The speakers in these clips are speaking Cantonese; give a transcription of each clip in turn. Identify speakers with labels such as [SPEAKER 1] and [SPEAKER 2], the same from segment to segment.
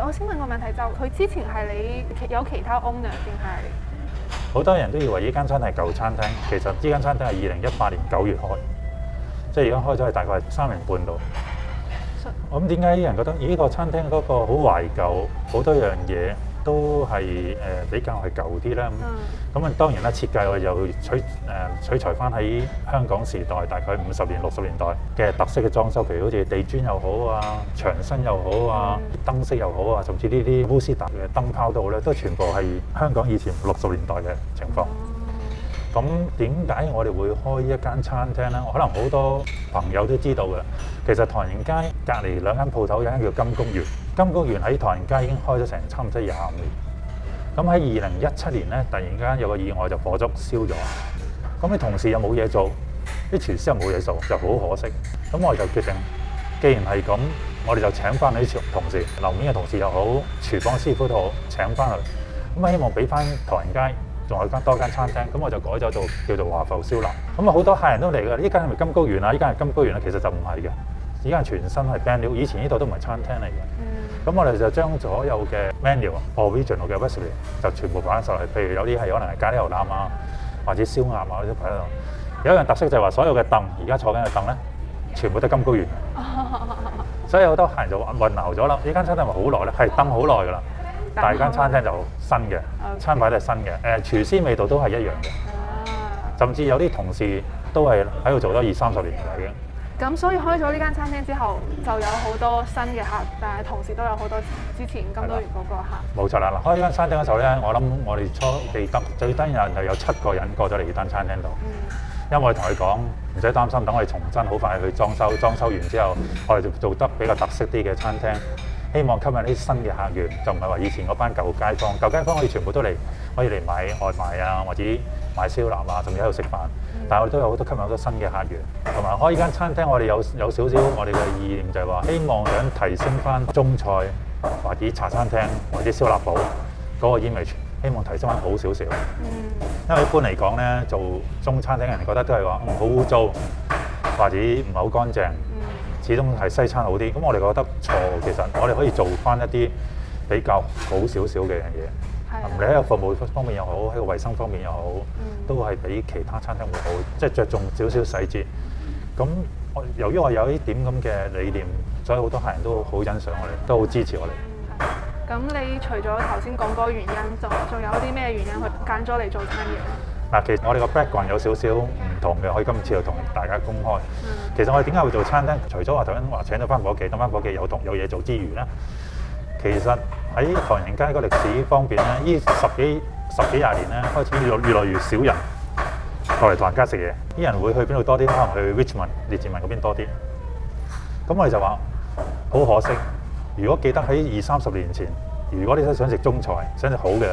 [SPEAKER 1] 我先問個問題，就佢之前係你有其他 owner 定係？
[SPEAKER 2] 好多人都以為呢間餐廳係舊餐廳，其實呢間餐廳係2018年9月開，即係而家開咗係大概係3年半度。咁點解啲人覺得呢個餐廳嗰個好懷舊，好多樣嘢都係比較係舊啲咧？咁當然啦，設計我哋又取材翻喺香港時代大概50年、60年代嘅特色嘅裝修，譬如好似地磚又好啊、牆身又好啊、燈飾又好啊，甚至呢啲烏斯達嘅燈泡都好咧，都全部係香港以前60年代嘅情況。咁點解我哋會開一間餐廳咧？可能好多朋友都知道嘅。其實唐人街隔離兩間鋪頭有間叫金谷園，金谷園喺唐人街已經開咗成差唔多25年。咁喺2017年咧，突然間有個意外就火燭燒咗。咁啲同事又冇嘢做，啲廚師又冇嘢做，就好可惜。咁我哋就決定，既然係咁，我哋就請翻啲同事，樓面嘅同事又好，廚房師傅都好，請翻去。咁希望俾翻唐人街仲有多間餐廳，咁我就改咗做叫做華埠燒臘。咁啊好多客人都嚟㗎，呢間係咪金谷園啊？呢間係金谷園啊，其實就唔係嘅，呢間全新係 brand new，以前呢度都唔係餐廳嚟嘅。咁我哋就將所有嘅 menu、original 嘅 recipe 就全部擺晒落去，譬如有啲係可能係咖喱牛腩啊，或者燒鴨啊呢啲擺喺度。有一樣特色就係話，所有嘅凳而家坐緊嘅凳咧，全部都係金谷園。所以好多客人就混淆咗啦，呢間餐廳咪好耐咧，係燈好耐㗎啦。但係間餐廳就新嘅，餐牌都係新嘅，廚師味道都係一樣嘅，甚至有啲同事都係喺度做咗20-30年嚟嘅。
[SPEAKER 1] 咁所以開咗呢間餐廳之後，就有好多新嘅客，但係同時都有好多之前金都園嗰個客。
[SPEAKER 2] 冇錯啦！嗱，開呢間餐廳嘅時候咧，我諗我哋初記得最低人係有7個人過咗嚟呢間餐廳度，因為我哋同佢講唔使擔心，等我哋重新好快去裝修，裝修完之後，我哋就做得比較特色啲嘅餐廳。希望吸引啲新嘅客源，就唔係話以前嗰班舊街坊。舊街坊可以全部都嚟，可以嚟買外賣啊，或者買燒臘啊，甚至喺度食飯。但係我哋都有好多吸引好多新嘅客源，同埋開呢間餐廳，我哋有少少我哋嘅意念就係話，希望想提升翻中菜或者茶餐廳或者燒臘鋪嗰個 image， 希望提升翻好少少。因為一般嚟講咧，做中餐廳人覺得都係話好污糟，或者唔係好乾淨。始終係西餐好啲，咁我哋覺得錯。其實我哋可以做翻一啲比較好少少嘅樣嘢，你喺個服務方面又好，喺個衞生方面又好，都係比其他餐廳會好，即係着重少少細節。咁由於我有呢點咁嘅理念，所以好多客人都好欣賞我哋，都好支持我哋。
[SPEAKER 1] 咁你除咗頭先講嗰個原因，仲有啲咩原因去揀咗嚟做餐嘢？
[SPEAKER 2] 嗱，其實我哋個 background 有少少唔同嘅，可以今次就同大家公開。其實我哋點解會做餐廳？除咗話頭先話請到翻夥計，等翻夥計有嘢做之餘咧，其實喺唐人街個歷史方面咧，呢十幾廿年咧，開始越來越少人過嚟唐人街食嘢。啲人會去邊度多啲？可能去 Richmond 列治文嗰邊多啲。咁我哋就話好可惜，如果記得喺20-30年前，如果你都想食中菜，想食好嘅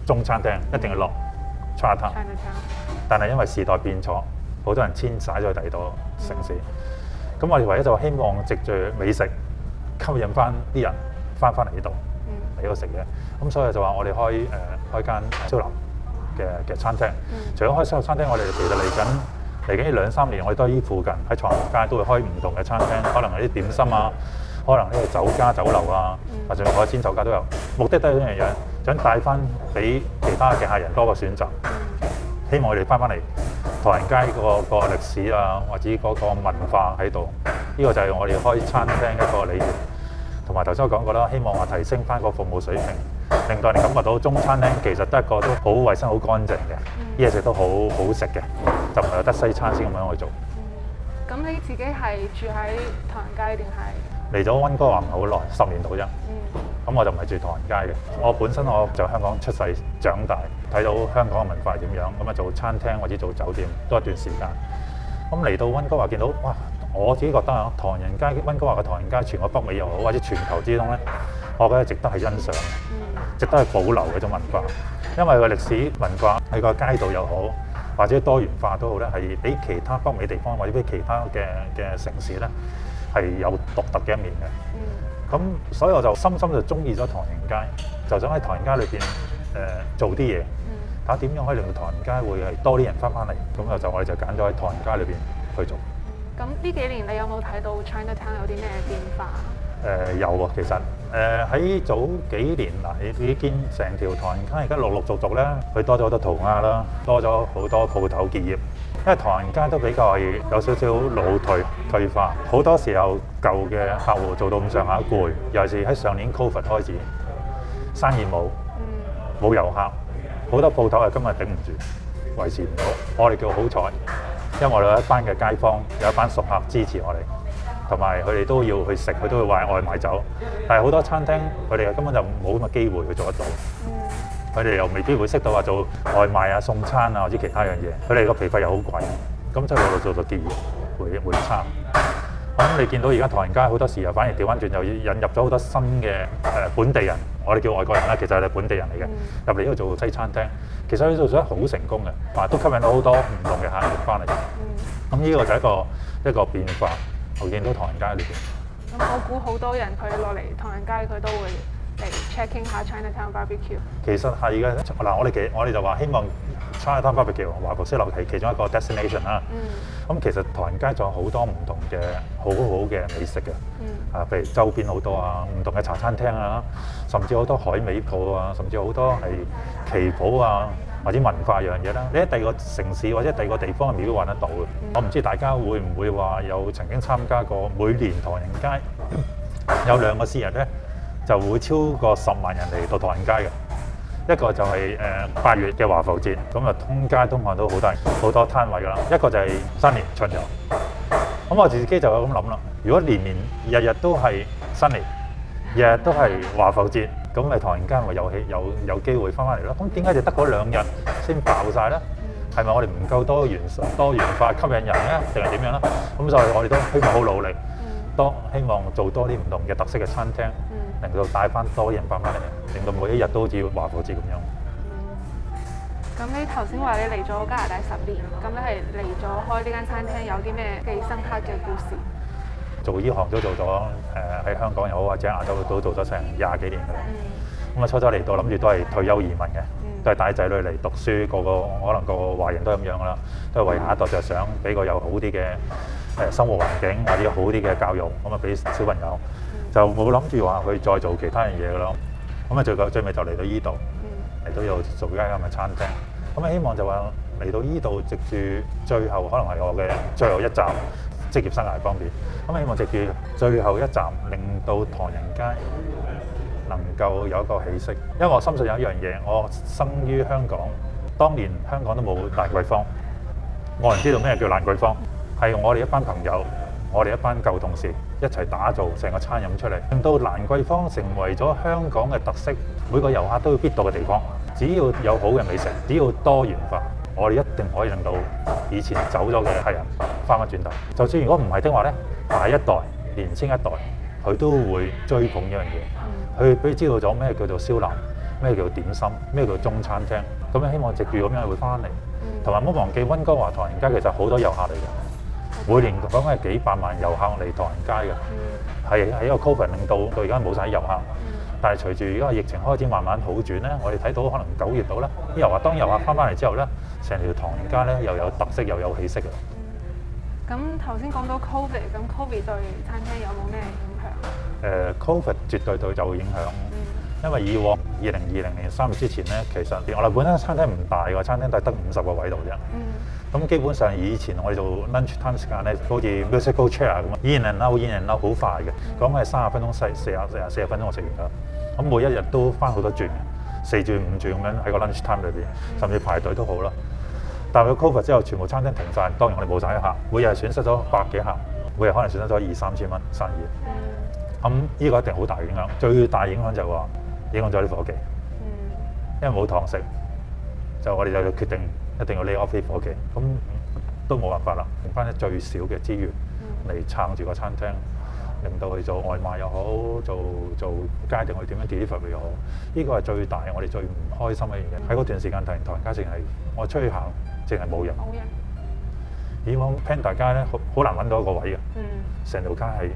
[SPEAKER 2] 中餐廳，一定要落Chinatown，但係因為時代變咗，好多人遷徙咗去第二度城市。咁我哋唯一就希望藉住美食吸引翻啲人翻嚟呢度嚟度食嘢。咁所以就話我哋開間燒臘嘅餐廳。除咗開燒臘餐廳，我哋其實嚟緊呢2-3年，我哋都喺呢附近喺床街都會開唔同嘅餐廳，可能係啲點心啊，可能呢個酒家酒樓啊，或者海鮮酒家都有。目的都係一樣嘢，想帶翻俾其他嘅客人多個選擇。希望我哋翻嚟唐人街個歷史啊，或者嗰個文化喺度。呢個就係我哋開餐廳一個理念。同埋頭先我講過啦，希望話提升翻個服務水平，令到人感覺到中餐廳其實都係一個都好衞生、好乾淨嘅，啲嘢食都好好食嘅，就唔係得西餐先咁樣去做。
[SPEAKER 1] 咁你自己係住喺唐人街定係？
[SPEAKER 2] 嚟咗溫哥華唔係好耐，10年到啫。咁我就唔係住唐人街嘅，我本身我就香港出世長大，睇到香港嘅文化係點樣，咁啊做餐廳或者做酒店都一段時間。咁嚟到溫哥華見到哇！我自己覺得啊，唐人街溫哥華嘅唐人街，全個北美又好，或者全球之中咧，我覺得值得係欣賞，值得係保留嗰種文化，因為個歷史文化喺個街道又好，或者多元化都好咧，係比其他北美地方或者比其他嘅城市咧係有獨特嘅一面嘅。咁所以我就深深就中意咗唐人街，就想喺唐人街裏邊做啲嘢，睇下點樣可以令到唐人街會係多啲人翻嚟。咁我哋就揀咗喺唐人街裏邊去做。
[SPEAKER 1] 咁呢幾年你有冇睇到 Chinatown 有啲咩變化？
[SPEAKER 2] 有喎，其實喺早幾年嗱，你見成條唐人街而家陸陸續續咧，佢多咗好多塗鴉啦，多咗好多鋪頭結業。因為唐人街都比較係有少少老退化，好多時候舊嘅客戶做到咁上下攰，尤其是喺上年 Covid 開始，生意冇遊客，好多鋪頭係根本頂唔住，維持唔到。我哋叫好彩，因為我哋有一班嘅街坊，有一班熟客支持我哋。同埋佢哋都要去食，佢都會嗌外賣走。但係好多餐廳佢哋根本就冇咁嘅機會去做得到。佢哋又未必會識到話做外賣啊、送餐啊或者其他樣嘢。佢哋個皮費又好貴，咁就陸陸續續結業回差。咁你見到而家唐人街好多時又反而調翻轉，又引入咗好多新嘅本地人，我哋叫外國人啦，其實係本地人嚟嘅，入嚟呢度做西餐廳。其實佢做得好成功嘅，都吸引到好多唔同嘅客人翻嚟。咁呢個就係一個變化。我見到唐人街裏邊，
[SPEAKER 1] 咁我估好多人佢落嚟唐人街，佢都會嚟 checking 下 Chinatown Barbecue。
[SPEAKER 2] 其實係嘅，嗱我哋就話希望 Chinatown Barbecue 華服式樓係其中一個 destination 啦。咁其實唐人街仲有好多唔同嘅好嘅美食嘅，譬如周邊好多啊，唔同嘅茶餐廳啊，甚至好多海味鋪啊，甚至好多係旗袍啊。或者文化樣嘢啦，你喺第二個城市或者第二個地方係未必揾得到嘅。我唔知大家會唔會話有曾經參加過每年唐人街有2個節日咧，就會超過10萬人嚟到唐人街嘅。一個就係8月嘅華埠節，咁啊通街通巷都好多攤位㗎啦。一個就係新年巡遊。咁我自己就有咁諗啦，如果年日日都係新年，日日都係華埠節。咁咪唐人街咪有機會翻返嚟咯？咁點解就得嗰2日先爆晒咧？係咪我哋唔夠多元化吸引人咧？定係點樣咧？咁所以我哋都希望好努力，希望做多啲唔同嘅特色嘅餐廳，令到帶翻多人翻返嚟，令到每一日都好似華埠節咁樣。
[SPEAKER 1] 咁你頭先話你嚟咗加拿大10年，咁你係嚟咗開呢間餐廳有啲咩幾深刻嘅故事？
[SPEAKER 2] 做呢行都做咗喺香港又好或者亞洲都做咗成20幾年㗎啦。咁啊初初嚟到諗住都係退休移民嘅，都係帶仔女嚟讀書，可能個華人都係咁樣㗎啦，都係為下一代着想，俾個有好啲嘅生活環境或者好啲嘅教育，咁啊俾小朋友，就冇諗住話去再做其他樣嘢㗎咯。咁啊最尾就嚟到呢度，嚟到又做間咁嘅餐廳。咁啊希望就話嚟到呢度，藉住最後可能係我嘅最後一站。職業生涯方面，咁希望藉住最後一站，令到唐人街能夠有一個起色。因為我深信有一樣嘢，我生於香港，當年香港都冇蘭桂坊，冇人知道咩叫蘭桂坊，係我哋一班朋友，我哋一班舊同事一齊打造成個餐飲出嚟，令到蘭桂坊成為咗香港嘅特色，每個遊客都要必到嘅地方。只要有好嘅美食，只要多元化，我哋一定可以令到以前走咗嘅客人翻返轉頭。就算如果唔係的話咧，下一代、年青一代，佢都會追捧呢樣嘢。佢俾知道咗咩叫做燒腩，咩叫做點心，咩叫做中餐廳。咁樣希望藉住咁樣會翻嚟。同埋唔好忘記溫哥華唐人街其實好多遊客嚟嘅，每年講緊係幾百萬遊客嚟唐人街嘅。係喺個 Covid 令到而家冇晒遊客。但係隨住而家疫情開始慢慢好轉咧，我哋睇到可能9月到啦，啲當遊客翻返嚟之後咧，成條唐人街咧又有特色又有氣息嘅。
[SPEAKER 1] 咁頭先講到 Covid， 咁 Covid 對餐廳有冇咩影響
[SPEAKER 2] ？Covid 絕對對有影響，因為以往2020年3月之前咧，其實我哋本身餐廳唔大個，餐廳都係得50個位度啫。咁基本上以前我哋做 lunch time 時間咧，好似 musical chair 咁，in and out 好快嘅，講係30分鐘40分鐘我食完啦。咁每一日都翻好多轉，4轉5轉咁樣喺個 lunch time 裏邊，甚至排隊都好啦。但係佢 Covid 之後，全部餐廳停晒，當然我哋冇晒啲客，每日損失咗100幾客，每日可能損失咗2-3千蚊生意。咁呢個一定好大影響，最大影響就係話影響咗啲伙計，因為冇堂食，我哋就決定一定要 lay off 啲伙計，咁都冇辦法啦，用翻啲最少嘅資源嚟撐住個餐廳，令到佢做外賣又好，做街定去點樣 delivery 又好，呢個係最大我哋最唔開心嘅一樣嘢。喺嗰段時間，唐人街淨係我出去行，淨係冇人。以往 Panda 街咧好難揾到一個位嘅，成條街係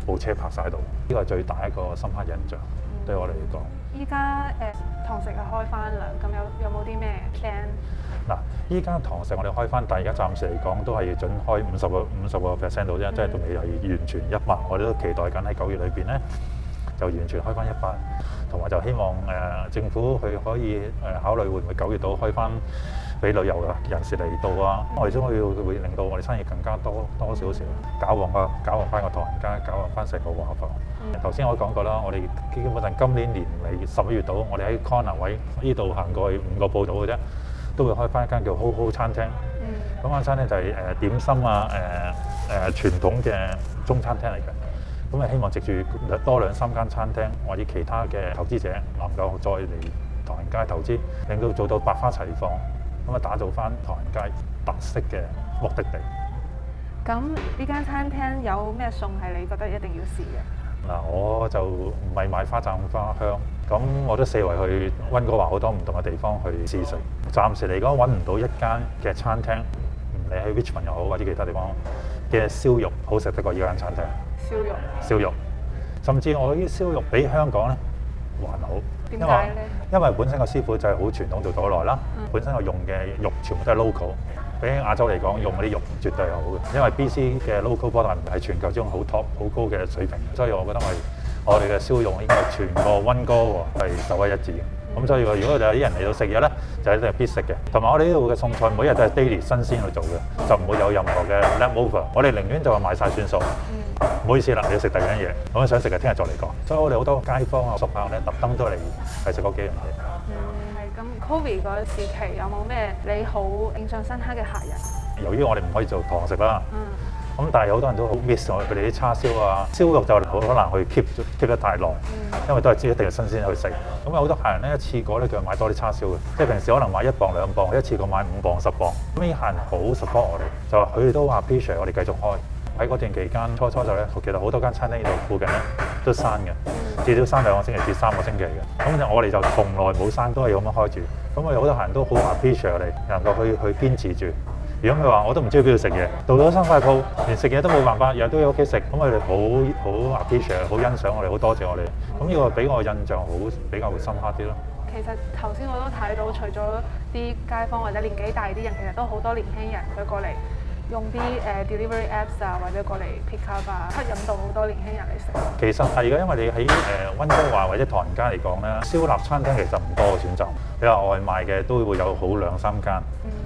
[SPEAKER 2] 部車泊晒喺度，呢個係最大一個深刻印象對我哋嚟講。
[SPEAKER 1] 依家堂食係開翻啦，咁有冇啲咩 plan？
[SPEAKER 2] 嗱，依家堂食我哋開翻，但係而家暫時嚟講都係要準開50% 度啫，即係都未係完全100。我哋都期待緊喺9月裏邊咧，就完全開翻100，同埋就希望政府佢可以考慮會唔會9月度開翻俾旅遊嘅人士嚟到啊！我哋都會令到我哋生意更加多少少，搞旺翻個唐人街，搞旺翻成個華埠。頭先我講過啦，我哋基本上今年年尾11月度，我哋喺 corner 位呢度行過去5個鋪度嘅啫，都會開翻一間叫 HoHo 餐廳。嗰間餐廳就係點心啊，傳統嘅中餐廳嚟嘅。咁啊，希望藉住多2-3間餐廳或者其他嘅投資者能夠再嚟唐人街投資，令到做到百花齊放，咁啊打造翻唐人街特色嘅目的地。
[SPEAKER 1] 咁呢間餐廳有咩餸係你覺得一定要試嘅？
[SPEAKER 2] 嗱，我就唔係買花讚花香，咁我都四圍去溫哥華好多唔同嘅地方去試食。暫時嚟講揾唔到一間嘅餐廳，唔理喺 Richmond 又好或者其他地方嘅燒肉好食得過呢間餐廳。燒肉，甚至我啲燒肉比香港咧還好。
[SPEAKER 1] 點解咧？
[SPEAKER 2] 因為本身個師傅就係好傳統，做咗好耐啦。本身我用嘅肉全部都係 local， 比起亞洲嚟講用嗰啲肉絕對係好嘅。因為 BC 嘅 local product 係全球中好 top 好高嘅水平，所以我覺得我哋嘅燒肉應該係全個溫哥華係首屈一指。咁所以如果有啲人嚟到食嘢咧，就一定係必食嘅。同埋我哋呢度嘅餸菜每日都係 daily 新鮮去做嘅，就唔會有任何嘅 leftover。我哋寧願就係賣晒算數。唔好意思啦，你要食第二樣嘢，咁想食嘅聽日再嚟講。所以我哋好多街坊啊、熟客咧，特登都嚟係食嗰幾樣嘢。
[SPEAKER 1] 係咁。Covid 嗰時期有冇咩你好印象深刻嘅客人？
[SPEAKER 2] 由於我哋唔可以做堂食啦，咁但係好多人都好 miss 我佢哋啲叉燒啊、燒肉就好難去 keep 得太耐，因為都係知一定係新鮮去食。咁有好多客人咧一次過咧就買多啲叉燒嘅，即係平時可能買1磅2磅，一次過買5磅10磅。咁呢啲客人好 support 我哋，就話佢哋都話 appreciate 我哋繼續開。喺嗰段期間初就咧，其實好多間餐廳呢度附近咧都閂嘅，至少閂2個星期至3個星期嘅。咁就我哋就從來冇閂，都係咁樣開住。咁我哋好多客人都好 appreciate 我哋能夠去堅持住。如果佢話我都唔知去邊度食嘢，到咗3塊鋪，連食嘢都冇辦法，日日都要屋企食，咁我哋好 appreciate， 好欣賞我哋，好多謝我哋。咁呢個俾我印象比較深刻啲咯。
[SPEAKER 1] 其實頭先我都睇到，除咗啲街坊或者年紀大啲人，其實都好多年輕人佢過嚟。用啲delivery apps 啊，或者過嚟 pick up 啊，吸引到好多年輕人嚟食。
[SPEAKER 2] 其實係嘅，因為你喺溫哥華或者唐人街嚟講咧，燒臘餐廳其實唔多嘅選擇。你話外賣嘅都會有好2-3間，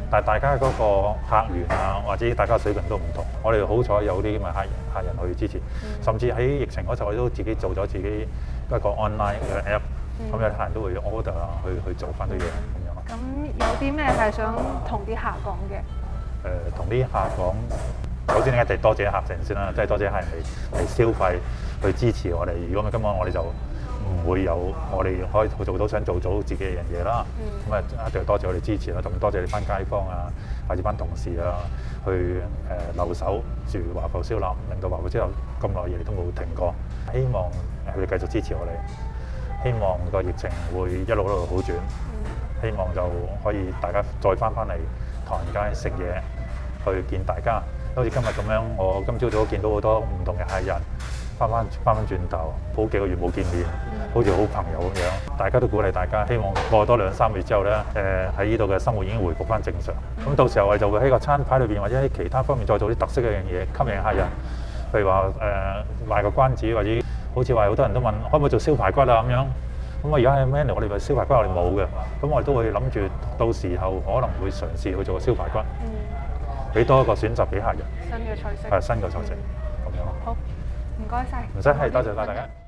[SPEAKER 2] 但係大家嗰個客源啊，或者大家水平都唔同。我哋好彩有啲咁嘅客人去支持，甚至喺疫情嗰時我哋都自己做咗自己一個 online 嘅 app，咁有啲客人都會 order 啊，去做翻啲嘢咁樣。
[SPEAKER 1] 咁有啲咩係想同啲客講嘅？
[SPEAKER 2] 同啲客講，首先一定多謝客人先啦，即係多謝客人嚟消費，去支持我哋。如果唔係今晚我哋就唔會有我哋可以做到想做到自己嘅樣嘢啦。咁一定多謝我哋支持啦，同多謝你班街坊啊，或者班同事啊，去留守住華埠燒臘，令到華埠燒臘咁耐嘢都冇停過。希望佢哋繼續支持我哋，希望個疫情會一路好轉，希望就可以大家再翻嚟唐人街食嘢，去見大家。好似今日咁樣，我今朝早見到好多唔同嘅客人翻轉頭，好幾個月冇見面，好似好朋友咁樣。大家都鼓勵大家，希望過多2-3個月之後咧，喺呢度嘅生活已經回復翻正常。咁到時候我哋就會喺個餐牌裏邊或者喺其他方面再做啲特色嘅樣嘢，吸引客人。譬如話賣個關子，或者好似話好多人都問可唔可以做燒排骨啊咁樣。咁我而家喺 menu 我哋嘅燒排骨我哋冇嘅，咁我哋都會諗住到時候可能會嘗試去做個燒排骨，俾多一個選擇俾客人。
[SPEAKER 1] 新嘅菜式。
[SPEAKER 2] 係新嘅菜式咁樣。
[SPEAKER 1] 好，唔該晒。
[SPEAKER 2] 唔使，係多謝晒大家。